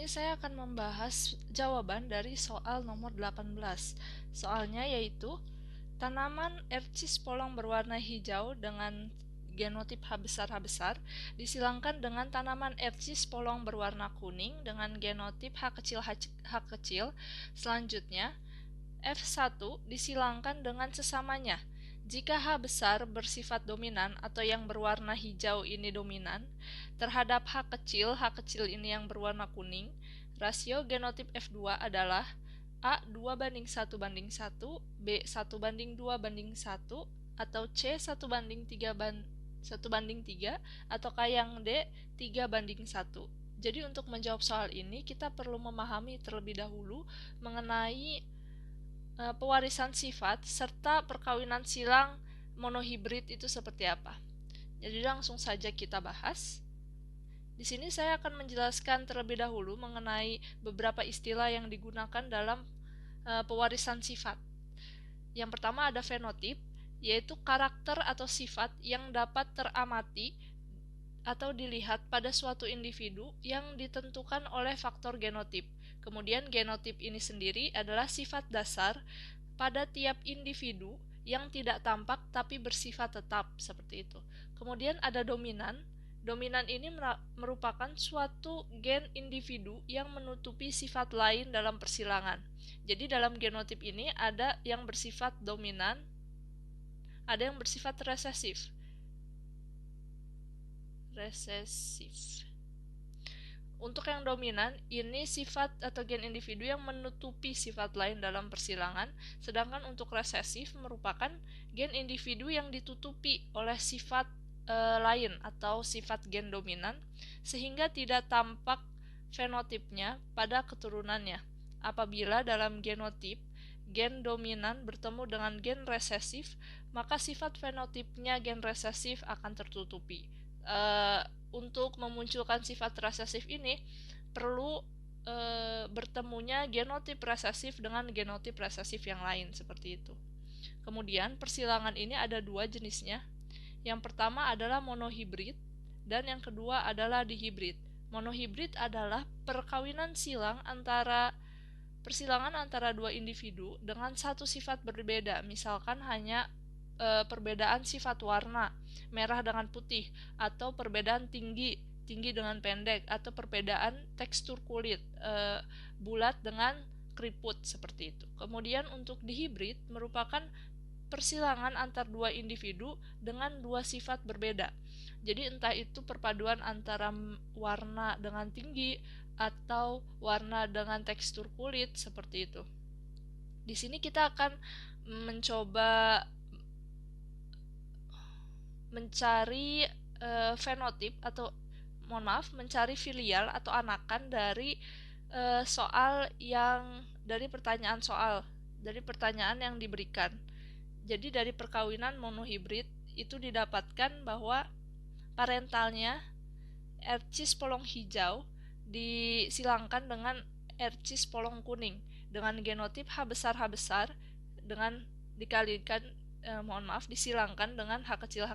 ini saya akan membahas jawaban dari soal nomor 18. Soalnya yaitu tanaman ercis polong berwarna hijau dengan genotip H besar H besar disilangkan dengan tanaman ercis polong berwarna kuning dengan genotip H kecil H kecil. Selanjutnya, F1 disilangkan dengan sesamanya. Jika H besar bersifat dominan atau yang berwarna hijau ini dominan, terhadap H kecil ini yang berwarna kuning, rasio genotip F2 adalah A 2:1:1, B 1:2:1, atau C 1:3, atau yang D 3:1. Jadi untuk menjawab soal ini kita perlu memahami terlebih dahulu mengenai pewarisan sifat serta perkawinan silang monohibrid itu seperti apa. Jadi langsung saja kita bahas. Di sini saya akan menjelaskan terlebih dahulu mengenai beberapa istilah yang digunakan dalam pewarisan sifat. Yang pertama ada fenotip, yaitu karakter atau sifat yang dapat teramati atau dilihat pada suatu individu yang ditentukan oleh faktor genotip. Kemudian genotip ini sendiri adalah sifat dasar pada tiap individu yang tidak tampak tapi bersifat tetap, seperti itu. Kemudian ada dominan. Dominan ini merupakan suatu gen individu yang menutupi sifat lain dalam persilangan. Jadi dalam genotip ini ada yang bersifat dominan, ada yang bersifat resesif. Untuk yang dominan, ini sifat atau gen individu yang menutupi sifat lain dalam persilangan, sedangkan untuk resesif merupakan gen individu yang ditutupi oleh sifat lain atau sifat gen dominan, sehingga tidak tampak fenotipnya pada keturunannya. Apabila dalam genotip gen dominan bertemu dengan gen resesif, maka sifat fenotipnya gen resesif akan tertutupi. Untuk memunculkan sifat resesif ini perlu bertemunya genotip resesif dengan genotip resesif yang lain, seperti itu. Kemudian persilangan ini ada dua jenisnya. Yang pertama adalah monohibrid dan yang kedua adalah dihibrid. Monohibrid adalah perkawinan persilangan antara dua individu dengan satu sifat berbeda, misalkan hanya perbedaan sifat warna, merah dengan putih, atau perbedaan tinggi dengan pendek, atau perbedaan tekstur kulit, bulat dengan keriput, seperti itu. Kemudian untuk dihibrid merupakan persilangan antar dua individu dengan dua sifat berbeda. Jadi entah itu perpaduan antara warna dengan tinggi atau warna dengan tekstur kulit, seperti itu. Di sini kita akan mencoba mencari fenotip atau mencari filial atau anakan dari pertanyaan yang diberikan. Jadi dari perkawinan monohibrid itu didapatkan bahwa parentalnya ercis polong hijau disilangkan dengan ercis polong kuning dengan genotip H besar H besar dengan disilangkan dengan H kecil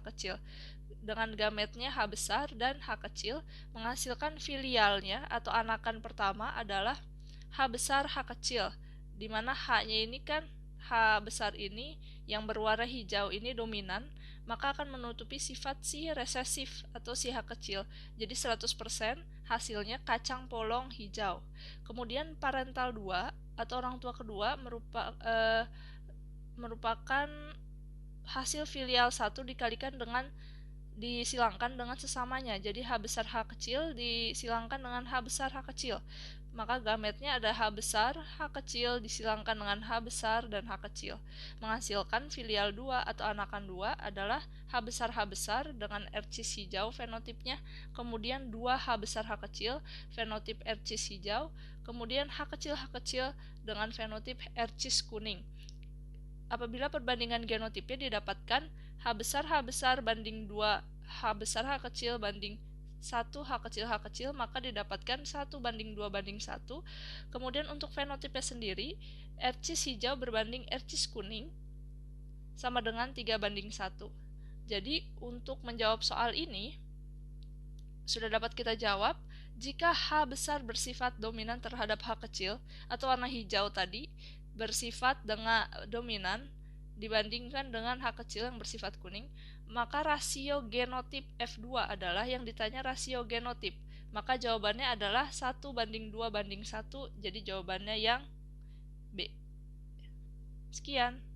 dengan gametnya H besar dan H kecil, menghasilkan filialnya atau anakan pertama adalah H besar H kecil, di mana H-nya ini kan H besar ini yang berwarna hijau ini dominan, maka akan menutupi sifat si resesif atau si H kecil. Jadi 100% hasilnya kacang polong hijau. Kemudian parental 2 atau orang tua kedua merupakan hasil filial 1 disilangkan dengan sesamanya. Jadi H besar H kecil disilangkan dengan H besar H kecil. Maka gametnya ada H besar H kecil disilangkan dengan H besar dan H kecil. Menghasilkan filial 2 atau anakan 2 adalah H besar dengan ercis hijau fenotipnya, kemudian 2 H besar H kecil fenotip ercis hijau, kemudian H kecil dengan fenotip ercis kuning. Apabila perbandingan genotipnya didapatkan H besar banding 2 H besar H kecil banding 1 H kecil, maka didapatkan 1:2:1. Kemudian untuk fenotipnya sendiri, ercis hijau berbanding ercis kuning sama dengan 3:1. Jadi untuk menjawab soal ini sudah dapat kita jawab Jika H besar bersifat dominan terhadap H kecil atau warna hijau tadi bersifat dengan dominan dibandingkan dengan H kecil yang bersifat kuning, maka rasio genotip F2 adalah yang ditanya rasio genotip. Maka jawabannya adalah 1:2:1, jadi jawabannya yang B. Sekian.